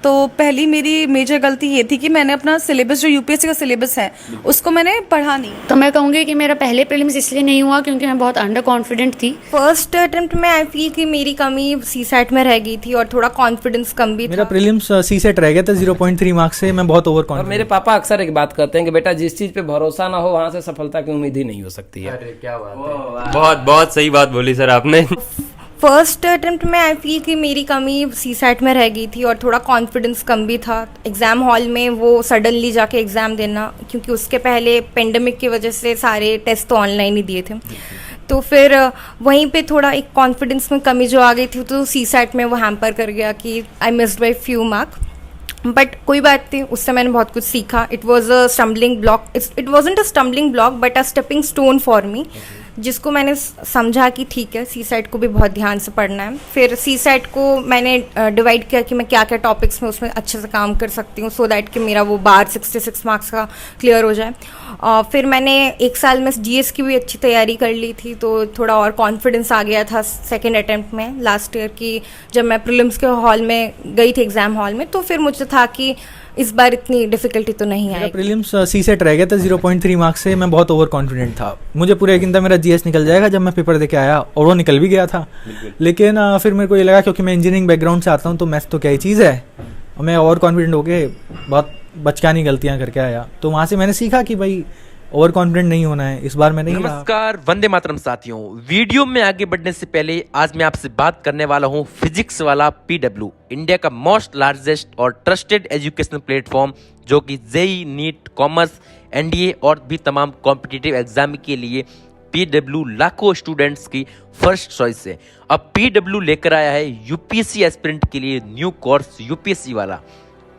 तो पहली मेरी मेजर गलती ये थी कि मैंने अपना सिलेबस जो यूपीएससी का सिलेबस है उसको मैंने पढ़ा नहीं। तो मैं कहूँगी कि मेरा पहले प्रीलिम्स इसलिए नहीं हुआ क्योंकि मैं बहुत अंडर कॉन्फिडेंट थी। फर्स्ट अटेम्प्ट में आई फील कि मेरी कमी सीसैट में रह गई थी और थोड़ा कॉन्फिडेंस कम भी था। मेरा प्रीलिम्स सीसेट रह गया था 0.3 मार्क्स से, मैं बहुत ओवर और कॉन्फिडेंट। मेरे पापा अक्सर एक बात कहते हैं कि बेटा जिस चीज पे भरोसा ना हो वहां से सफलता की उम्मीद ही नहीं हो सकती है। अरे क्या बात है, बहुत बहुत सही बात बोली सर आपने। फर्स्ट अटेम्प्ट में आई फील कि मेरी कमी सीसैट में रह गई थी और थोड़ा कॉन्फिडेंस कम भी था। एग्ज़ाम हॉल में वो सडनली जाके एग्ज़ाम देना, क्योंकि उसके पहले पेंडेमिक की वजह से सारे टेस्ट तो ऑनलाइन ही दिए थे, तो फिर वहीं पे थोड़ा एक कॉन्फिडेंस में कमी जो आ गई थी, तो सीसैट में वो हैम्पर कर गया कि I missed by few mark. But कोई बात नहीं, उससे मैंने बहुत कुछ सीखा। It was a stumbling block, it wasn't a stumbling block but a stepping stone for me, जिसको मैंने समझा कि ठीक है सीसैट को भी बहुत ध्यान से पढ़ना है। फिर सीसैट को मैंने डिवाइड किया कि मैं क्या क्या टॉपिक्स में उसमें अच्छे से काम कर सकती हूँ, सो दैट कि मेरा वो बार 66 मार्क्स का क्लियर हो जाए। फिर मैंने एक साल में जीएस की भी अच्छी तैयारी कर ली थी, तो थोड़ा और कॉन्फिडेंस आ गया था सेकेंड अटैम्प्ट में लास्ट ईयर की, जब मैं प्रीलिम्स के हॉल में गई थी एग्ज़ाम हॉल में, तो फिर मुझे था कि इस बार इतनी डिफिकल्टी तो नहीं मेरा आएगी। प्रीलिम्स सीसेट रह गया था 0.3 मार्क्स से, मैं बहुत ओवर कॉन्फिडेंट था। मुझे पूरा यकीन था मेरा जीएस निकल जाएगा जब मैं पेपर दे के आया, और वो निकल भी गया था। लेकिन फिर मेरे को ये लगा, क्योंकि मैं इंजीनियरिंग बैकग्राउंड से आता हूँ, तो मैथ्स तो क्या ही चीज़ है, और मैं ओवर कॉन्फिडेंट होके बहुत बचकानी गलतियाँ करके आया। तो वहाँ से मैंने सीखा कि भाई ओवर कॉन्फिडेंट नहीं होना है, इस बार मैं नहीं रहा। नमस्कार, वंदे मातरम साथियों। वीडियो में आगे बढ़ने से पहले आज मैं आपसे बात करने वाला हूं फिजिक्स वाला पीडब्ल्यू, इंडिया का मोस्ट लार्जेस्ट और ट्रस्टेड एजुकेशनल प्लेटफॉर्म, जो कि जेई, नीट, कॉमर्स, एनडीए और भी तमाम कॉम्पिटिटिव एग्जाम के लिए पीडब्ल्यू लाखों स्टूडेंट्स की फर्स्ट चॉइस है। अब पीडब्ल्यू लेकर आया है यूपीएससी एस्पिरेंट के लिए न्यू कोर्स यूपीएससी वाला।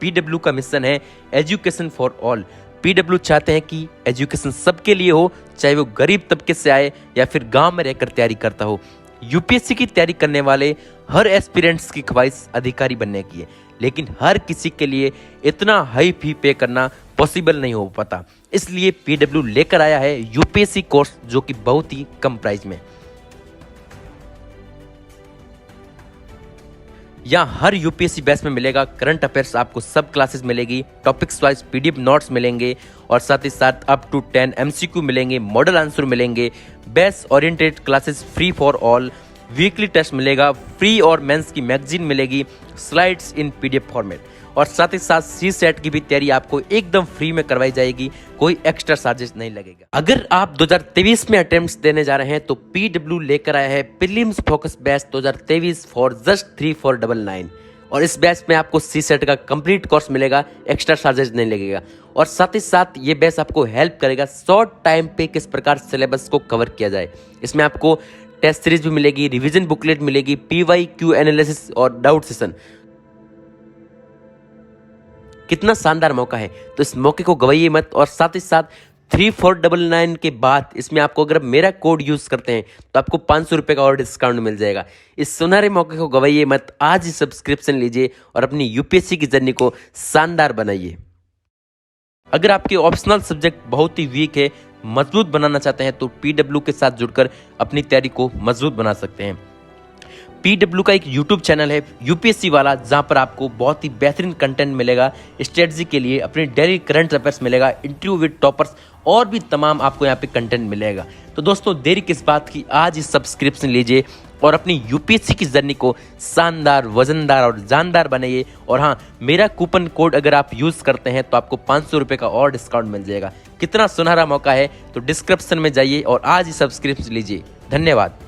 पीडब्ल्यू का मिशन है एजुकेशन फॉर ऑल। पीडब्ल्यू चाहते हैं कि एजुकेशन सबके लिए हो, चाहे वो गरीब तबके से आए या फिर गांव में रहकर तैयारी करता हो। यूपीएससी की तैयारी करने वाले हर एस्पिरेंट्स की ख्वाहिश अधिकारी बनने की है, लेकिन हर किसी के लिए इतना हाई फी पे करना पॉसिबल नहीं हो पाता। इसलिए पीडब्ल्यू लेकर आया है यूपीएससी कोर्स, जो कि बहुत ही कम प्राइस में। यहाँ हर यूपीएससी बैच में मिलेगा करंट अफेयर्स, आपको सब क्लासेस मिलेगी, टॉपिक्स वाइज पीडीएफ नोट्स मिलेंगे, और साथ ही साथ अप टू 10 एमसीक्यू मिलेंगे, मॉडल आंसर मिलेंगे, batch oriented classes free for all, weekly test मिलेगा, फ्री और मेंस की मैगजीन मिलेगी, स्लाइड्स इन पीडीएफ फॉर्मेट, और साथ ही साथ सीसेट की भी तैयारी आपको एकदम फ्री में करवाई जाएगी, कोई एक्स्ट्रा चार्जेस नहीं लगेगा। अगर आप 2023 में अटेम्प्ट्स देने जा रहे हैं तो पीडब्ल्यू लेकर आया है prelims focus batch 2023 for just 3499, और इस बैच में आपको सीसेट का कंप्लीट कोर्स मिलेगा, एक्स्ट्रा चार्जेस नहीं लगेगा। और साथ ही साथ ये बैच आपको हेल्प करेगा शॉर्ट टाइम पे किस प्रकार सिलेबस को कवर किया जाए। इसमें आपको टेस्ट सीरीज भी मिलेगी, रिवीजन बुकलेट मिलेगी, पीवाईक्यू एनालिसिस और डाउट सेशन। कितना शानदार मौका है, तो इस मौके को गवाइए मत। और साथ ही साथ 3499 के बाद इसमें आपको अगर मेरा कोड यूज करते हैं तो आपको 500 रुपये का और डिस्काउंट मिल जाएगा। इस सुनहरे मौके को गवाइए मत, आज ही सब्सक्रिप्शन लीजिए और अपनी यूपीएससी की जर्नी को शानदार बनाइए। अगर आपके ऑप्शनल सब्जेक्ट बहुत ही वीक है, मजबूत बनाना चाहते हैं, तो पीडब्ल्यू के साथ जुड़कर अपनी तैयारी को मजबूत बना सकते हैं। पीडब्ल्यू का एक यूट्यूब चैनल है यूपीएससी वाला, जहां पर आपको बहुत ही बेहतरीन कंटेंट मिलेगा, स्ट्रेटजी के लिए अपनी डेली करंट अफेयर्स मिलेगा, इंटरव्यू विद टॉपर्स और भी तमाम आपको यहाँ पे कंटेंट मिलेगा। तो दोस्तों देरी किस बात की, आज ही सब्सक्रिप्शन लीजिए और अपनी यूपीएससी की जर्नी को शानदार, वजनदार और जानदार बनाइए। और हाँ, मेरा कूपन कोड अगर आप यूज करते हैं तो आपको 500 रुपये का और डिस्काउंट मिल जाएगा। कितना सुनहरा मौका है, तो डिस्क्रिप्शन में जाइए और आज ही सब्सक्रिप्शन लीजिए। धन्यवाद।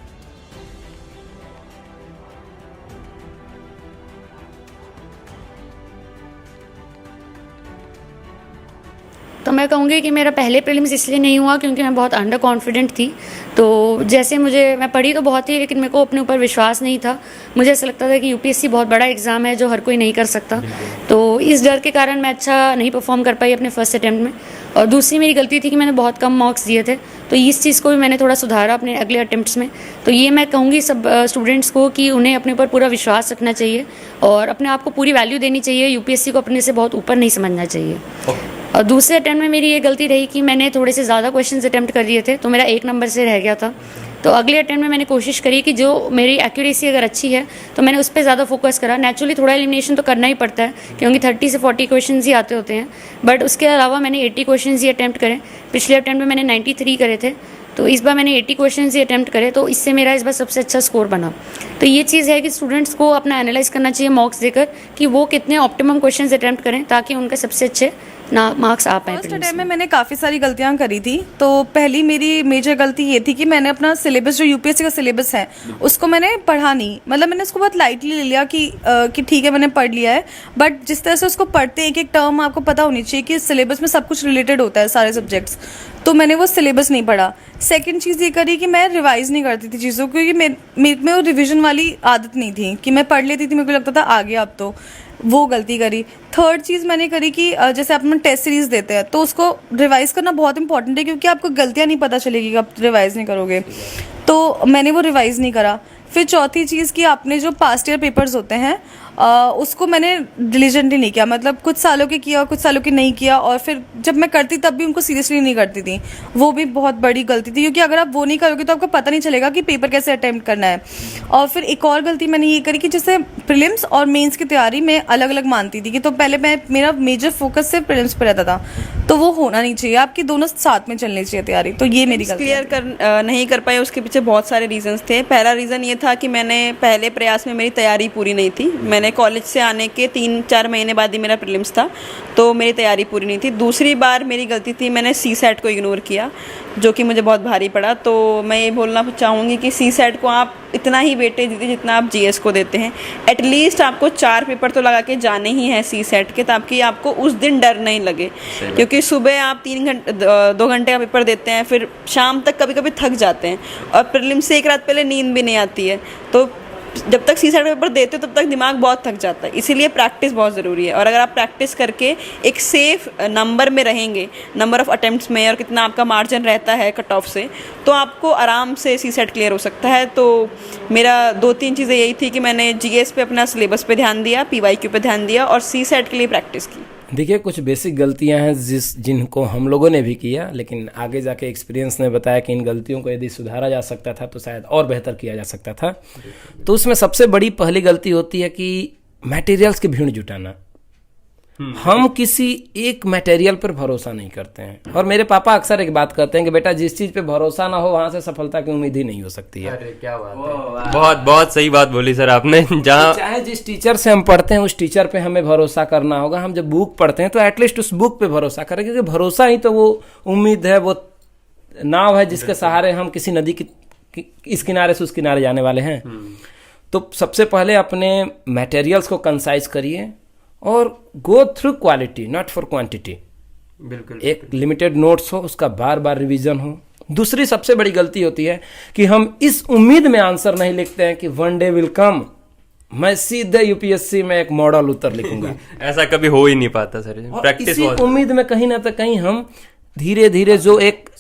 तो मैं कहूँगी कि मेरा पहले प्रीलिम्स इसलिए नहीं हुआ क्योंकि मैं बहुत अंडर कॉन्फिडेंट थी। तो जैसे मैं पढ़ी तो बहुत ही, लेकिन मेरे को अपने ऊपर विश्वास नहीं था। मुझे ऐसा लगता था कि यूपीएससी बहुत बड़ा एग्ज़ाम है जो हर कोई नहीं कर सकता, तो इस डर के कारण मैं अच्छा नहीं परफॉर्म कर पाई अपने फर्स्ट अटैम्प्ट में। और दूसरी मेरी गलती थी कि मैंने बहुत कम मार्क्स दिए थे, तो इस चीज़ को भी मैंने थोड़ा सुधारा अपने अगले अटैम्प्ट्स में। तो ये मैं कहूँगी सब स्टूडेंट्स को कि उन्हें अपने ऊपर पूरा विश्वास रखना चाहिए और अपने आप को पूरी वैल्यू देनी चाहिए। यूपीएससी को अपने से बहुत ऊपर नहीं समझना चाहिए। और दूसरे अटैम्प्ट में मेरी ये गलती रही कि मैंने थोड़े से ज़्यादा क्वेश्चंस अटैम्प्ट कर दिए थे, तो मेरा 1 नंबर से रह गया था। तो अगले अटेम्प्ट में मैंने कोशिश करी कि जो मेरी एक्यूरेसी अगर अच्छी है तो मैंने उस पर ज़्यादा फोकस करा। नेचुरली थोड़ा एलिमिनेशन तो करना ही पड़ता है क्योंकि 30 से 40 क्वेश्चन ही आते होते हैं, बट उसके अलावा मैंने 80 क्वेश्चन ही अटैम्प्ट करे। पिछले अटैम्प्ट में मैंने 93 करे थे, तो इस बार मैंने 80 क्वेश्चन ही अटैम्प्ट करे, तो इससे मेरा इस बार सबसे अच्छा स्कोर बना। तो ये चीज़ है कि स्टूडेंट्स को अपना एनालाइज करना चाहिए मॉक्स देकर कि वो कितने ऑप्टिमम क्वेश्चन अटैम्प्ट करें ताकि उनके सबसे अच्छे ना मार्क्स आ पाए। फर्स्ट अटैम्प्ट में मैंने काफ़ी सारी गलतियां करी थी। तो पहली मेरी मेजर गलती ये थी कि मैंने अपना सिलेबस, जो यूपीएससी का सिलेबस है, उसको मैंने पढ़ा नहीं। मतलब मैंने उसको बहुत लाइटली ले लिया कि ठीक है मैंने पढ़ लिया है, बट जिस तरह से उसको पढ़ते हैं एक एक टर्म आपको पता होनी चाहिए कि सिलेबस में सब कुछ रिलेटेड होता है, सारे सब्जेक्ट्स। तो मैंने वो सिलेबस नहीं पढ़ा। सेकंड चीज़ ये करी कि मैं रिवाइज़ नहीं करती थी चीज़ों को, क्योंकि मेरे में वो रिवीजन वाली आदत नहीं थी कि मैं पढ़ लेती थी, मेरे को लगता था आ गया अब तो। वो गलती करी। थर्ड चीज़ मैंने करी कि जैसे आप टेस्ट सीरीज़ देते हैं तो उसको रिवाइज़ करना बहुत इंपॉर्टेंट है, क्योंकि आपको गलतियाँ नहीं पता चलेगी आप रिवाइज़ नहीं करोगे। तो मैंने वो रिवाइज़ नहीं करा। फिर चौथी चीज़ कि आपने जो पास्ट ईयर पेपर्स होते हैं उसको मैंने डिलीजेंटली नहीं किया। मतलब कुछ सालों के किया, कुछ सालों के नहीं किया, और फिर जब मैं करती तब भी उनको सीरियसली नहीं करती थी। वो भी बहुत बड़ी गलती थी, क्योंकि अगर आप वो नहीं करोगे तो आपको पता नहीं चलेगा कि पेपर कैसे अटेम्प्ट करना है। और फिर एक और गलती मैंने ये करी कि जैसे प्रीलिम्स और मेंस की तैयारी में अलग अलग मानती थी कि तो पहले मेरा मेजर फोकस सिर्फ प्रीलिम्स पर रहता था, तो वो होना नहीं चाहिए। आपकी दोनों साथ में चलनी चाहिए तैयारी। तो ये मेरी गलती क्लियर नहीं कर पाए, उसके पीछे बहुत सारे रीजंस थे। पहला रीज़न ये था कि मैंने पहले प्रयास में मेरी तैयारी पूरी नहीं थी। मैंने कॉलेज से आने के 3-4 महीने बाद ही मेरा प्रीलिम्स था, तो मेरी तैयारी पूरी नहीं थी। दूसरी बार मेरी गलती थी, मैंने सीसैट को इग्नोर किया, जो कि मुझे बहुत भारी पड़ा। तो मैं ये बोलना चाहूँगी कि सीसैट को आप इतना ही वेटेज दीजिए जितना आप जीएस को देते हैं। एटलीस्ट आपको 4 पेपर तो लगा के जाने ही हैं सीसैट के, ताकि आपको उस दिन डर नहीं लगे। क्योंकि सुबह आप 2 घंटे का पेपर देते हैं, फिर शाम तक कभी कभी थक जाते हैं, और प्रीलिम्स से एक रात पहले नींद भी नहीं आती है। तो जब तक सीसैट पेपर देते हो तब तक दिमाग बहुत थक जाता है। इसीलिए प्रैक्टिस बहुत ज़रूरी है। और अगर आप प्रैक्टिस करके एक सेफ नंबर में रहेंगे, नंबर ऑफ अटेम्प्ट्स में, और कितना आपका मार्जिन रहता है कट ऑफ से, तो आपको आराम से सीसैट क्लियर हो सकता है। तो मेरा 2-3 चीज़ें यही थी कि मैंने जीएस पे अपना सिलेबस पे ध्यान दिया, पीवाईक्यू पे ध्यान दिया, और सीसैट के लिए प्रैक्टिस की। देखिए, कुछ बेसिक गलतियां हैं जिनको हम लोगों ने भी किया, लेकिन आगे जाके एक्सपीरियंस ने बताया कि इन गलतियों को यदि सुधारा जा सकता था तो शायद और बेहतर किया जा सकता था। तो उसमें सबसे बड़ी पहली गलती होती है कि मटेरियल्स की भीड़ जुटाना। हम किसी एक मटेरियल पर भरोसा नहीं करते हैं। और मेरे पापा अक्सर एक बात कहते हैं कि बेटा, जिस चीज पे भरोसा ना हो वहां से सफलता की उम्मीद ही नहीं हो सकती है। अरे क्या बात है, बहुत बहुत सही बात बोली सर आपने। जहाँ चाहे जिस टीचर से हम पढ़ते हैं उस टीचर पे हमें भरोसा करना होगा। हम जब बुक पढ़ते हैं तो एटलीस्ट उस बुक पे भरोसा करें, क्योंकि भरोसा ही तो वो उम्मीद है, वो नाव है जिसके सहारे हम किसी नदी की इस किनारे से उस किनारे जाने वाले हैं। तो सबसे पहले अपने मटेरियल्स को कंसाइज करिए और go through quality, not for quantity. बिल्कुल एक लिमिटेड नोट्स हो, उसका बार बार रिवीजन हो। दूसरी सबसे बड़ी गलती होती है कि हम इस उम्मीद में आंसर नहीं लिखते हैं कि वन डे विल कम, मैं सीधे यूपीएससी में एक मॉडल उत्तर लिखूंगा। ऐसा कभी हो ही नहीं पाता सर। प्रैक्टिस इसी बहुत उम्मीद में कहीं ना तो कहीं हम धीरे धीरे जो एक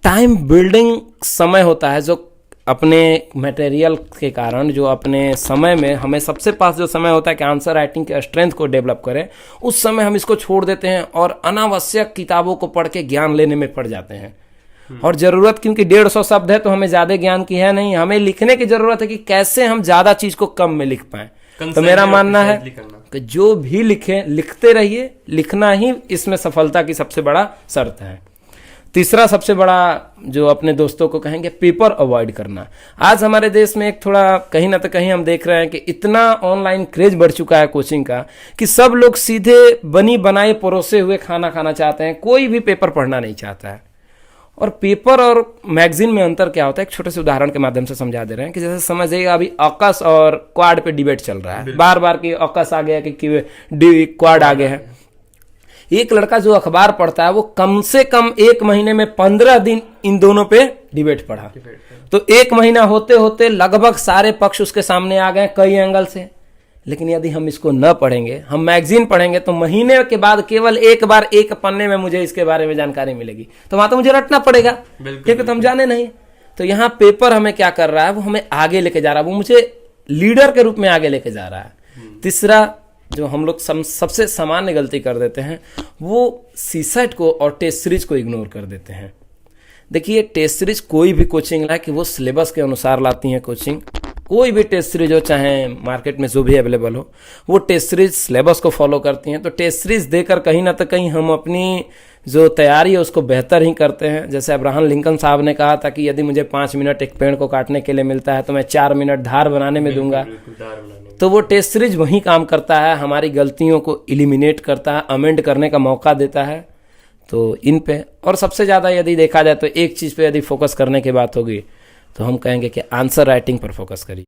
टाइम बिल्डिंग समय होता है, जो अपने मटेरियल के कारण, जो अपने समय में हमें सबसे पास जो समय होता है कि आंसर राइटिंग के स्ट्रेंथ को डेवलप करें, उस समय हम इसको छोड़ देते हैं और अनावश्यक किताबों को पढ़ के ज्ञान लेने में पड़ जाते हैं। और ज़रूरत, क्योंकि 150 शब्द है तो हमें ज़्यादा ज्ञान की है नहीं, हमें लिखने की ज़रूरत है कि कैसे हम ज़्यादा चीज़ को कम में लिख पाएं। तो मेरा मानना है कि जो भी लिखें, लिखते रहिए। लिखना ही इसमें सफलता की सबसे बड़ा शर्त है। तीसरा सबसे बड़ा जो अपने दोस्तों को कहेंगे, पेपर अवॉइड करना। आज हमारे देश में एक थोड़ा कहीं ना तो कहीं हम देख रहे हैं कि इतना ऑनलाइन क्रेज बढ़ चुका है कोचिंग का कि सब लोग सीधे बनी बनाए परोसे हुए खाना खाना चाहते हैं, कोई भी पेपर पढ़ना नहीं चाहता है। और पेपर और मैगजीन में अंतर क्या होता है, एक छोटे से उदाहरण के माध्यम से समझा दे रहे हैं कि जैसे समझिएगा, अभी ऑकस और क्वाड पे डिबेट चल रहा है, बार बार कि ऑकस आ गया कि क्वाड आ गया है। एक लड़का जो अखबार पढ़ता है वो कम से कम 1 महीने में 15 दिन इन दोनों पे डिबेट पढ़ा। तो 1 महीना होते होते लगभग सारे पक्ष उसके सामने आ गए कई एंगल से। लेकिन यदि हम इसको न पढ़ेंगे, हम मैगजीन पढ़ेंगे, तो महीने के बाद केवल एक बार एक पन्ने में मुझे इसके बारे में जानकारी मिलेगी, तो वहां तो मुझे रटना पड़ेगा, क्योंकि तो हम जाने नहीं। तो यहाँ पेपर हमें क्या कर रहा है, वो हमें आगे लेके जा रहा है, वो मुझे लीडर के रूप में आगे लेके जा रहा है। तीसरा जो हम लोग सबसे सामान्य गलती कर देते हैं, वो सीसेट को और टेस्ट सीरीज को इग्नोर कर देते हैं। देखिए टेस्ट सीरीज कोई भी कोचिंग लाए कि वो सिलेबस के अनुसार लाती हैं कोचिंग, कोई भी टेस्ट सीरीज हो चाहे मार्केट में जो भी अवेलेबल हो, वो टेस्ट सीरीज सिलेबस को फॉलो करती हैं। तो टेस्ट सीरीज देकर कहीं ना तो कहीं हम अपनी जो तैयारी है उसको बेहतर ही करते हैं। जैसे अब्राहम लिंकन साहब ने कहा था कि यदि मुझे 5 मिनट एक पेड़ को काटने के लिए मिलता है तो मैं 4 मिनट धार बनाने में दूंगा। तो वो टेस्ट सीरीज वही काम करता है, हमारी गलतियों को इलिमिनेट करता है, अमेंड करने का मौका देता है। तो इन पे और सबसे ज़्यादा यदि देखा जाए तो एक चीज़ पे यदि फोकस करने की बात होगी तो हम कहेंगे कि आंसर राइटिंग पर फोकस करिए।